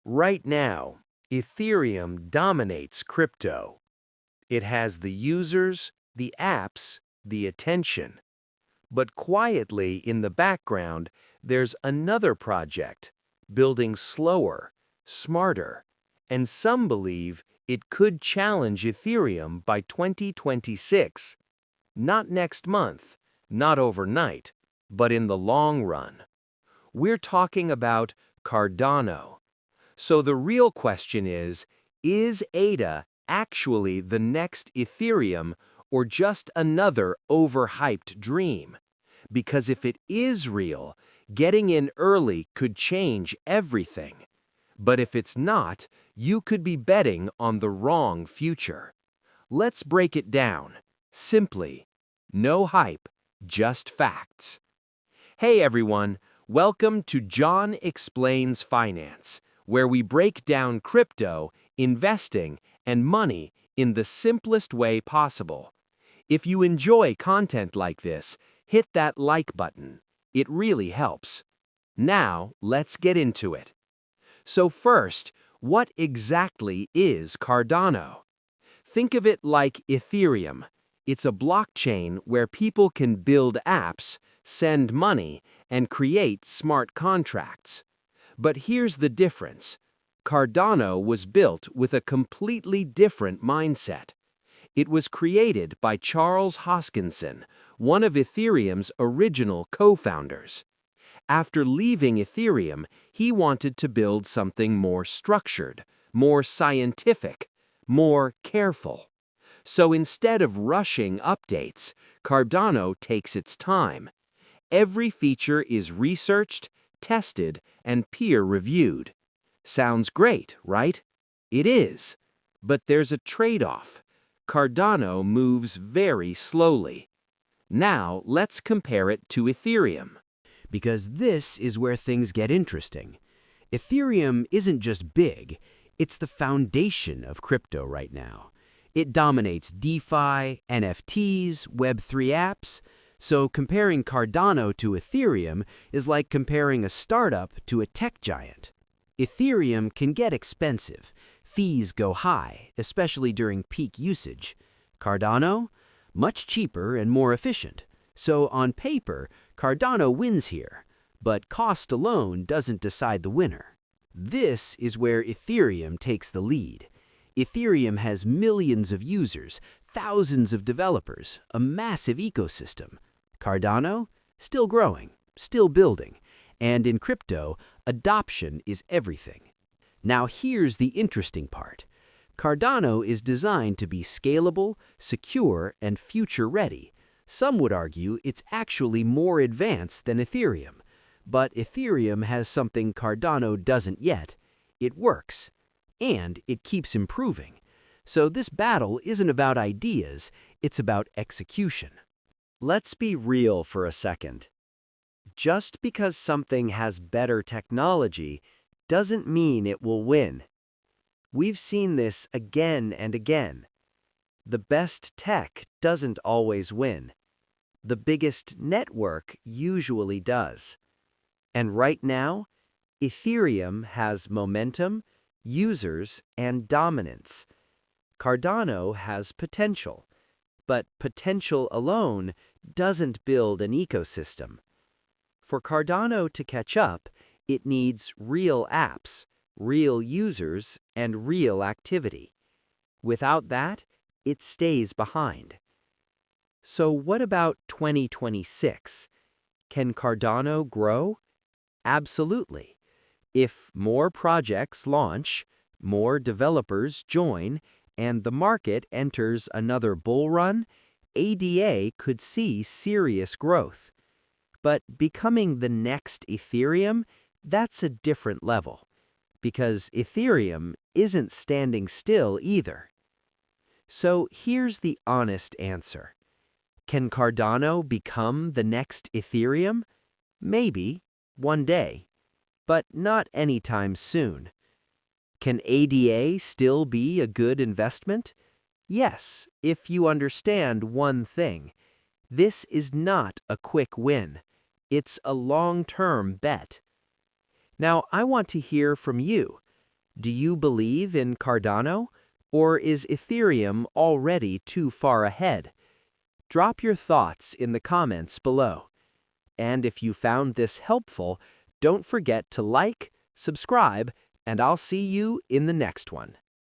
Right now, Ethereum dominates crypto. It has the users, the apps, the attention. But quietly in the background, there's another project, building slower, smarter, and some believe it could challenge Ethereum by 2026. Not next month, not overnight, but in the long run. We're talking about Cardano. So the real question is ADA actually the next Ethereum or just another overhyped dream? Because if it is real, getting in early could change everything. But if it's not, you could be betting on the wrong future. Let's break it down. Simply, no hype, just facts. Hey everyone, welcome to John Explains Finance, where we break down crypto, investing, and money in the simplest way possible. If you enjoy content like this, hit that like button. It really helps. Now, let's get into it. So first, what exactly is Cardano? Think of it like Ethereum. It's a blockchain where people can build apps, send money, and create smart contracts. But here's the difference. Cardano was built with a completely different mindset. It was created by Charles Hoskinson, one of Ethereum's original co-founders. After leaving Ethereum, he wanted to build something more structured, more scientific, more careful. So instead of rushing updates, Cardano takes its time. Every feature is researched, tested, and peer-reviewed. Sounds great, right? It is. But there's a trade-off. Cardano moves very slowly. Now let's compare it to Ethereum. Because this is where things get interesting. Ethereum isn't just big, it's the foundation of crypto right now. It dominates DeFi, NFTs, Web3 apps, so comparing Cardano to Ethereum is like comparing a startup to a tech giant. Ethereum can get expensive. Fees go high, especially during peak usage. Cardano? Much cheaper and more efficient. So on paper, Cardano wins here, but cost alone doesn't decide the winner. This is where Ethereum takes the lead. Ethereum has millions of users, thousands of developers, a massive ecosystem. Cardano? Still growing, still building. And in crypto, adoption is everything. Now here's the interesting part. Cardano is designed to be scalable, secure, and future-ready. Some would argue it's actually more advanced than Ethereum. But Ethereum has something Cardano doesn't yet. It works. And it keeps improving. So this battle isn't about ideas, it's about execution. Let's be real for a second. Just because something has better technology doesn't mean it will win. We've seen this again and again. The best tech doesn't always win. The biggest network usually does. And right now, Ethereum has momentum, users, and dominance. Cardano has potential. But potential alone doesn't build an ecosystem. For Cardano to catch up, it needs real apps, real users, and real activity. Without that, it stays behind. So what about 2026? Can Cardano grow? Absolutely. If more projects launch, more developers join, and the market enters another bull run, ADA could see serious growth. But becoming the next Ethereum, that's a different level. Because Ethereum isn't standing still either. So here's the honest answer. Can Cardano become the next Ethereum? Maybe, one day. But not anytime soon. Can ADA still be a good investment? Yes, if you understand one thing. This is not a quick win. It's a long-term bet. Now, I want to hear from you. Do you believe in Cardano, or is Ethereum already too far ahead? Drop your thoughts in the comments below. And if you found this helpful, don't forget to like, subscribe, and I'll see you in the next one.